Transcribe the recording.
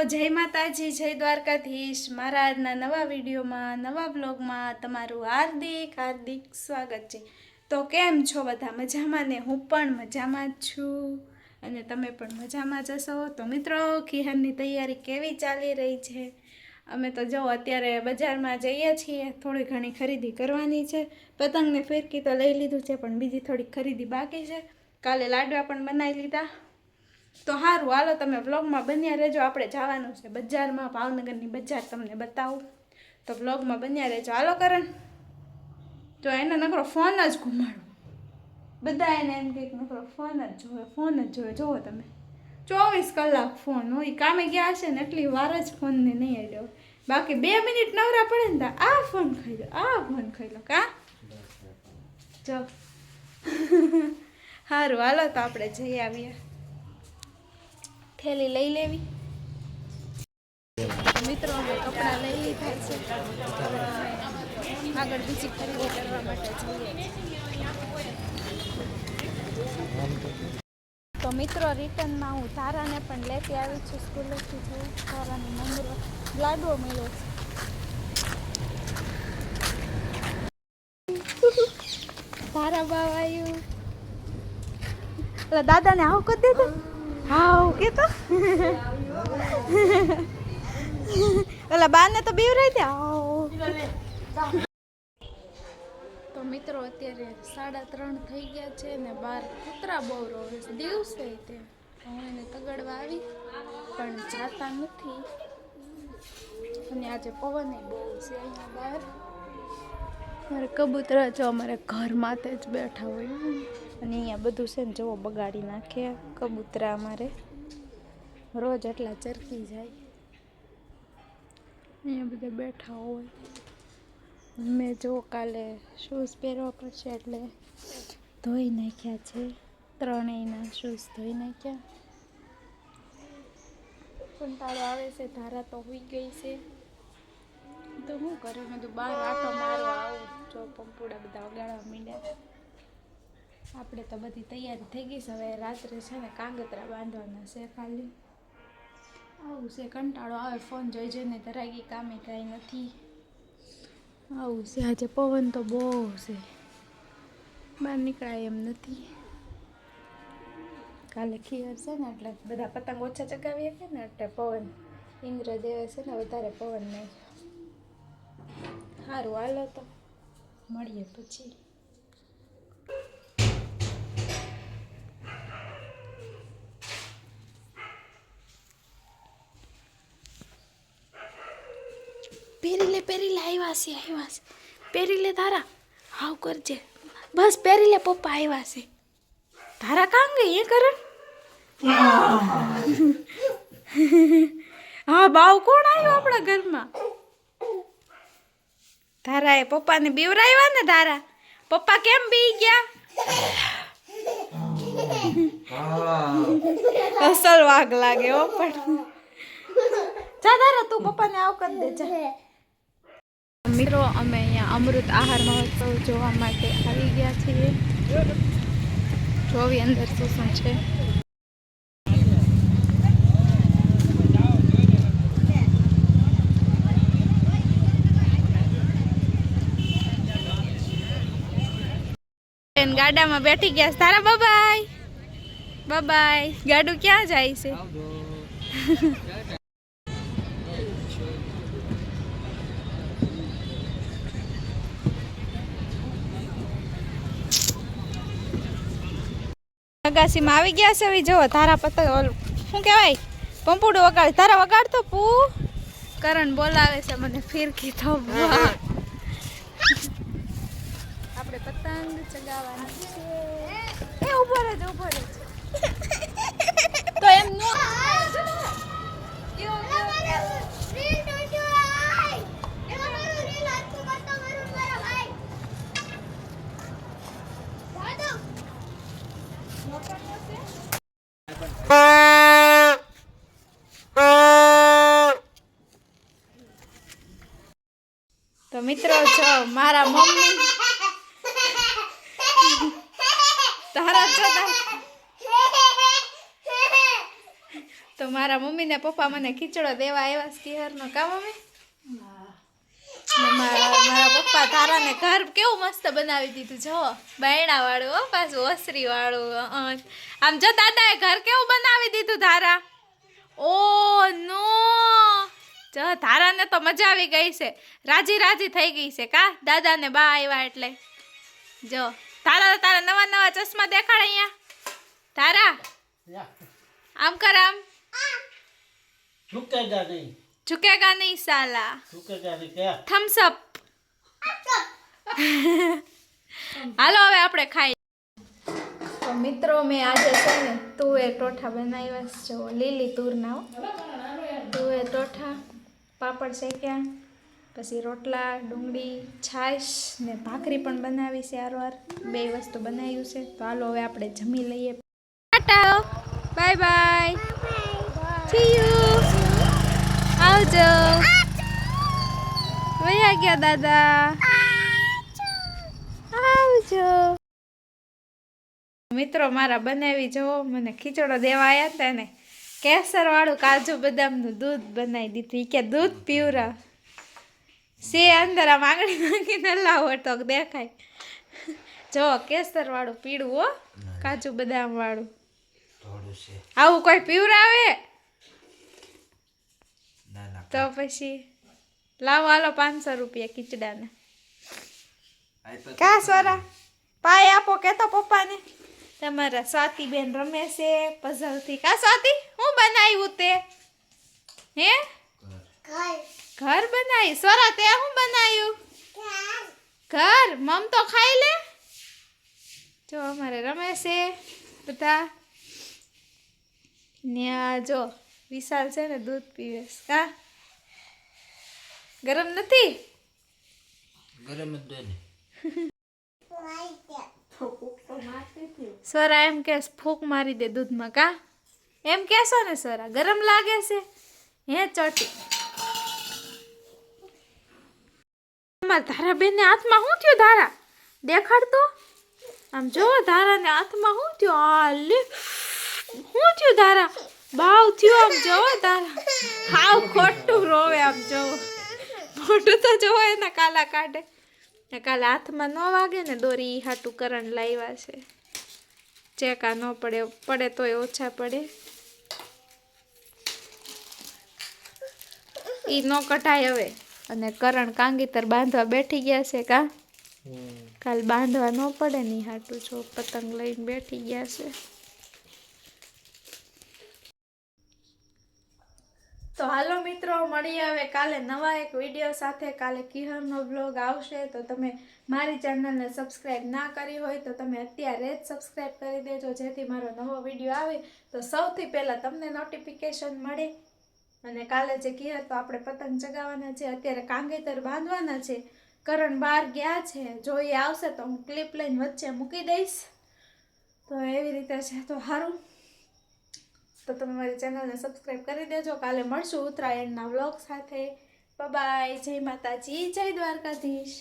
જય માતાજી, જય દ્વારકાધીશ। મારા આજના નવા વિડીયોમાં, નવા બ્લોગમાં તમારું હાર્દિક હાર્દિક સ્વાગત છે। તો કેમ છો બધા? મજામાં ને? હું પણ મજામાં જ છું અને તમે પણ મજામાં જ હશો। તો મિત્રો, ખીહરની તૈયારી કેવી ચાલી રહી છે? અમે તો જો અત્યારે બજારમાં જઈએ છીએ, થોડી ઘણી ખરીદી કરવાની છે। પતંગને ફિરકી તો લઈ લીધું છે, પણ બીજી થોડી ખરીદી બાકી છે। કાલે લાડવા પણ બનાવી લીધા। તો સારું, હાલો તમે વ્લોગમાં બન્યા રહેજો। આપણે જવાનું છે બજારમાં, ભાવનગરની બજાર તમને બતાવું, તો વ્લોગમાં બન્યા રહેજો। હાલો કરણ, જો એને નકરો ફોન જ ઘુમાડો, બધા એને એમ કે નકરો ફોન જ જોવે, ફોન જ જોવે। જોવો તમે 24 કલાક ફોન હોય, કામે ગયા હશે ને એટલી વાર જ ફોનને નહીં આવ્યો, બાકી 2 મિનિટ નવરા પડે ને આ ફોન ખાઈ લો, આ ફોન ખાઈ લો। કા જો સારું, હાલો તો આપણે જઈ આવીએ। થેલી લઈ લેવી। મિત્રો, અમે કપડાં લઈ લીધા છે, આગળ બીજી ખરીદી કરવા માટે જઈએ। તો મિત્રો, રિટર્નમાં હું તારાને પણ લેતી આવી છું સ્કૂલેથી। છું તારાની મમ્મી લાડવો મળ્યો છે। તારા બાવ આવ્યું, એટલે દાદાને આવું કરી દેતો, હાવ કેતો ઓલા બાને તો બીવરાઈ દે આવ। તો મિત્રો, અત્યારે 3:30 થઈ ગયા છે ને બહાર કૂતરા બહુ રોવે છે। દિવસે તે હું એને તગડવા આવી પણ જાતા નથી, અને આજે પવન બહુ છે અહીંયા બહાર। મારે કબૂતરા જો અમારે ઘર માથે જ બેઠા હોય, અને અહીંયા બધું છે ને જવો બગાડી નાખે કબૂતરા। અમારે રોજ એટલા ચરકી જાય, અહીંયા બધા બેઠા હોય। મેં જો કાલે શૂઝ પહેરવા પડશે એટલે ધોઈ નાખ્યા છે, ત્રણેયના શૂઝ ધોઈ નાખ્યા। કંટાળો આવે છે, ધારા તો હોઈ ગઈ છે, તો શું કરે, મેં તો બહાર આટો મારવા આવું। જો પંપુડા બધા વગાડવા માંડ્યા। આપણે તો બધી તૈયારી થઈ ગઈ છે, હવે રાત્રે છે ને કાંગતરા બાંધવાના છે ખાલી। આવું છે, કંટાળો આવે ફોન જોઈ જોઈને, ધરાગી કામે કાંઈ નથી, આવું છે। આજે પવન તો બહુ છે, બહાર નીકળાય એમ નથી। કાલે ખીયર છે ને એટલે બધા પતંગ ઓછા ચગાવીએ કે ને, એટલે પવન ઇન્દ્રદેવે છે ને વધારે પવન નહીં। સારું, હાલો તો મળીએ પછી। પહેરી લે, પહેરી લે, આવ્યા છે, આવ્યા છે, પહેરી લે ધારા, હાવ કરજે, બસ પહેરી લે, પપ્પા આવ્યા છે। ધારા કાં ગઈ એ કરણ? હા, બાવ કોણ આવ્યો આપણા ઘરમાં? ધારા એ પપ્પાને બીવરાવ્યા ને ધારા, પપ્પા કેમ બી ગયા? અસલ વાઘ લાગે હો, પણ જા ધારા તું પપ્પાને આવ કરી દે જા। મિત્રો, અમે અહીંયા અમૃત આહાર મહોત્સવ જોવા માટે આવી ગયા છીએ। જોવી અંદર શું છે। ગાડામાં બેઠી ગયા તારા, બાય બાય। ગાડું ક્યાં જાય છે? અગાસીમાં આવી ગયા છે। હવે જો તારા પતંગ શું કહેવાય, પંપુડું વગાડે, તારા વગાડતો પૂ કરણ બોલાવે છે મને ફિરકી થવા। આપણે પતંગ ચગાવવાની છે। એ ઉભો રહેજો, ઉભો રહેજો, તો એમ નો તો મિત્રો, જો મારા મમ્મી તારા તો મારા મમ્મી ને પપ્પા મને ખીચડો દેવા આવ્યા સ્કીહરનો કા મમ્મી? મારા પપ્પા તારાને ઘર કેવું મસ્ત બનાવી દીધું જો બાયણા વાળું હો પાછું ઓસરી વાળું આમ જો દાદાએ ઘર કેવું બનાવી દીધું ધારા ઓ નો જો ધારાને તો મજા આવી ગઈ છે રાજી થઈ ગઈ છે કા દાદાને બા આવ્યા એટલે જો તારા નવા ચશ્મા દેખાડ અહીંયા તારા આમ કર આમ झुकेगा नहीं साला थम्स अप હાલો હવે આપણે ખાઈ તો મિત્રો મેં આજે છે ને તુવેર ટોઠા બનાવ્યા છે જો લીલી તુરના તુવેર ટોઠા પાપડ શેક્યા પછી રોટલા ડુંગળી છાશ ને ભાખરી પણ બનાવી છે આરવાર બે વસ્તુ બનાવ્યું છે તો હાલો હવે આપણે જમી લઈએ Tata bye bye see you આવજો વયા ગયા દાદા આવજો મિત્રો મારા બનાવી જો મને ખીચડો દેવા આવ્યા હતા ને કેસર વાળું કાજુ બદામનું દૂધ બનાવી દીધું કે દૂધ પીવરા સે અંદર આમ આંગળી નાખીને લાવો તો દેખાય જો કેસર વાળું પીળું હો કાજુ બદામ વાળું આવું કોઈ પીવરાવે તો પછી લાવો હાલો 500 રૂપિયા ખીચડાને કા સોરા પાય આપો કેતો પપ્પાને તમારા સ્વાતિબેન રમે છે પઝલથી કા સ્વાતિ હું બનાવ્યું તે હે ઘર બનાવી સોરા તે હું બનાવ્યું ઘર મમ તો ખાઈ લે જો અમારે રમે છે બધા ને આ જો વિશાલ છે ને દૂધ પીવે કા ગરમ નથી ગરમ જ દે ને સોરા એમ કે ફૂંક મારી દે દૂધમાં કા એમ કેશો ને સોરા ગરમ લાગે છે હે ચોટી અમાર ધારા બેન ને હાથમાં શું થયું ધારા દેખાડ તો આમ જો ધારા ને હાથમાં શું થયું આ લે શું થયું ધારા બાવ થયું આમ જો ધારા હાવ ખોટું રોવે આમ જો મોટું તો જો એના કાલા કાઢે ને કાલે હાથમાં ન વાગે ને દોરી હાટું કરંટ લાવ્યા છે ચેકા ન પડે તોય ઓછા પડે ઈ ન કઢાય હવે અને કરણ કાંગીતર બાંધવા બેઠી ગયા છે કા કાલ બાંધવા ન પડે ની હાટું જો પતંગ લઈને બેઠી ગયા છે તો હાલો મિત્રો મળીએ હવે કાલે નવા એક વિડીયો સાથે કાલે કિહરનો બ્લોગ આવશે તો તમે મારી ચેનલને સબસ્ક્રાઈબ ના કરી હોય તો તમે અત્યારે જ સબસ્ક્રાઈબ કરી દેજો જેથી મારો નવો વિડીયો આવે તો સૌથી પહેલાં તમને નોટિફિકેશન મળે અને કાલે જે કિહર તો આપણે પતંગ ચગાવવાના છે અત્યારે કાંગેતર બાંધવાના છે કરણ બહાર ગયા છે જો એ આવશે તો હું ક્લિપ લઈને વચ્ચે મૂકી દઈશ તો એવી રીતે છે તો સારું તો તમે મારી ચેનલને સબસ્ક્રાઈબ કરી દેજો કાલે મળશું ઉત્તરાયણના વ્લોગ સાથે બાય જય માતાજી જય દ્વારકાધીશ